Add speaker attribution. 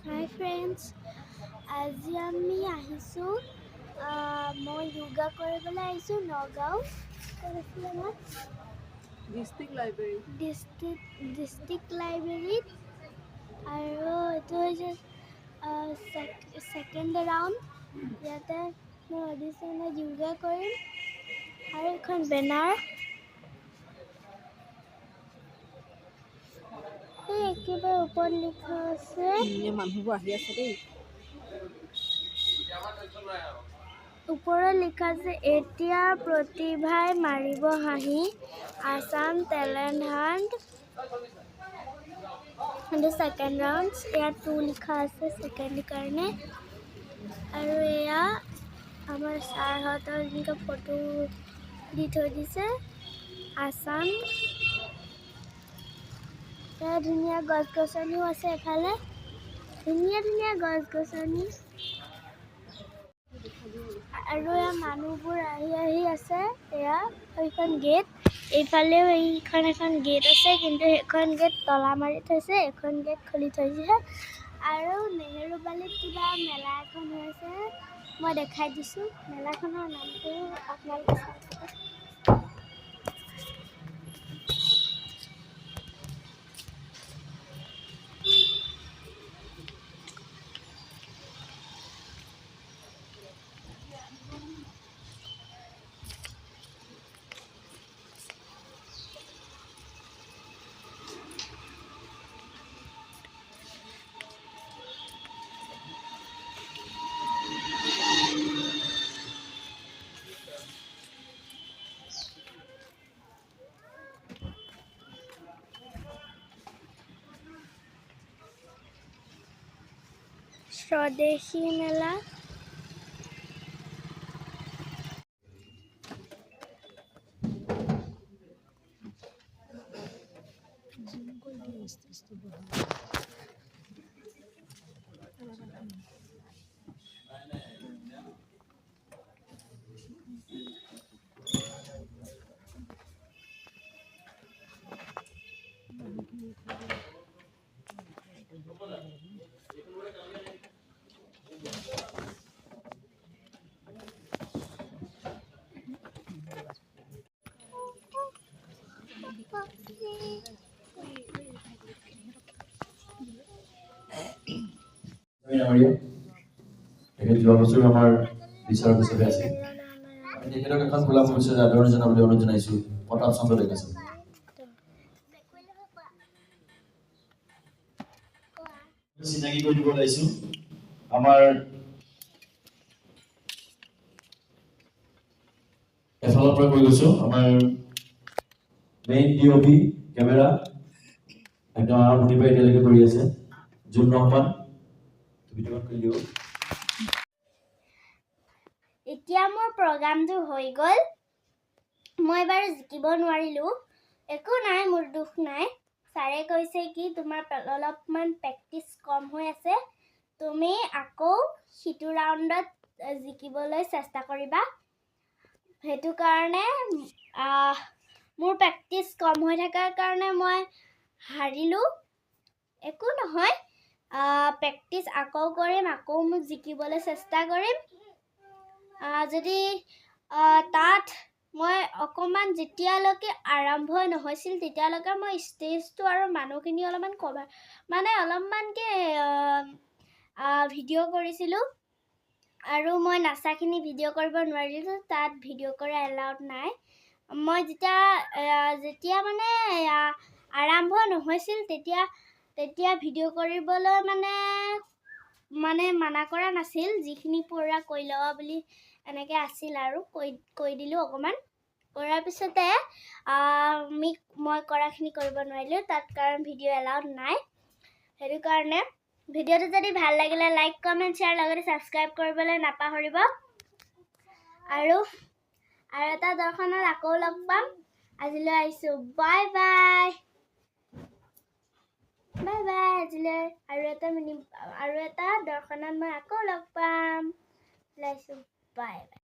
Speaker 1: Hi friends, আজি আমি আহিছোঁ মই যোগা কৰিবলৈ আহিছোঁ নগাঁও ডিষ্ট্ৰিক্ট লাইব্ৰেৰীত আৰু এইটো হৈছে ছেকেণ্ড ৰাউণ্ড ইয়াতে মই অডিশ্যনত যোগা কৰিম আৰু এখন বেনাৰ একেবাৰে ওপৰত লিখা আছে
Speaker 2: মানুহবোৰ আহি আছে দেই
Speaker 1: ওপৰত লিখা আছে এতিয়া প্ৰতিভাই মাৰিব হাঁহি Assam talent hunt second round ইয়াত 2 লিখা আছে ছেকেণ্ড কাৰণে আৰু এয়া আমাৰ ছাৰহঁতৰ যেনেকৈ ফটো দি থৈ দিছে আসাম এয়া ধুনীয়া গছ গছনিও আছে এফালে ধুনীয়া গছ গছনি আৰু এয়া মানুহবোৰ আহি আছে এয়া এইখন গেট এইফালেও এখন গেট আছে কিন্তু সেইখন গেট তলা মাৰি থৈছে এখন গেট খুলি থৈছে আৰু নেহেৰুবালিত কিবা মেলা এখন হৈ আছে মই দেখাই দিছোঁ মেলাখনৰ নামটো আপোনালোকে চাই থাকক স্বদেশী মেলা
Speaker 3: যোৱা বছৰ আমাৰ বিচাৰক হিচাপে আছিল আমি তেখেতক এখন খোলা মঞ্চত আদৰণি জনাবলৈ অনুৰোধ জনাইছোঁ প্ৰতাপ চন্দ্ৰ ডেকা ছাৰ চিনাকি কৰি দিব লাগিছোঁ আমাৰ এফালৰ পৰা কৈ গৈছোঁ আমাৰ মেইন DOP কেমেৰা একদম আৰম্ভণি পৰা এতিয়ালৈকে কৰি আছে জুন ৰহমান
Speaker 1: এতিয়া মোৰ প্ৰগ্ৰামটো হৈ গ'ল মই বাৰু জিকিব নোৱাৰিলোঁ একো নাই মোৰ দুখ নাই ছাৰে কৈছে কি তোমাৰ অলপমান প্ৰেক্টিচ কম হৈ আছে তুমি আকৌ সিটো ৰাউণ্ডত জিকিবলৈ চেষ্টা কৰিবা সেইটো কাৰণে মোৰ প্ৰেক্টিচ কম হৈ থকাৰ কাৰণে মই হাৰিলোঁ একো নহয় প্ৰেক্টিচ আকৌ কৰিম আকৌ মোক জিকিবলৈ চেষ্টা কৰিম যদি তাত মই অকণমান যেতিয়ালৈকে আৰম্ভ নহৈছিল তেতিয়ালৈকে মই ষ্টেজটো আৰু মানুহখিনি অলপমান অলপমানকৈ ভিডিঅ' কৰিছিলোঁ আৰু মই নাচাখিনি ভিডিঅ' কৰিব নোৱাৰিলোঁ তাত ভিডিঅ' কৰা এলাউড নাই মই যেতিয়া মানে আৰম্ভ নহৈছিল তেতিয়া ভিডিঅ' কৰিবলৈ মানে মানা কৰা নাছিল যিখিনি পূৰা কৈ লোৱা বুলি এনেকৈ আছিল আৰু কৈ দিলোঁ অকণমান কৰাৰ পিছতে মই কৰাখিনি কৰিব নোৱাৰিলোঁ তাত কাৰণ ভিডিঅ' এলাউড নাই সেইটো কাৰণে ভিডিঅ'টো যদি ভাল লাগিলে লাইক কমেণ্ট শ্বেয়াৰ লগতে ছাবস্ক্ৰাইব কৰিবলৈ নাপাহৰিব আৰু এটা দৰ্শনত আকৌ লগ পাম আজিলৈ আহিছোঁ বাই বাই আজিলৈ আৰু এটা দৰ্শনত মই আকৌ লগ পাম ওলাইছোঁ বাই বাই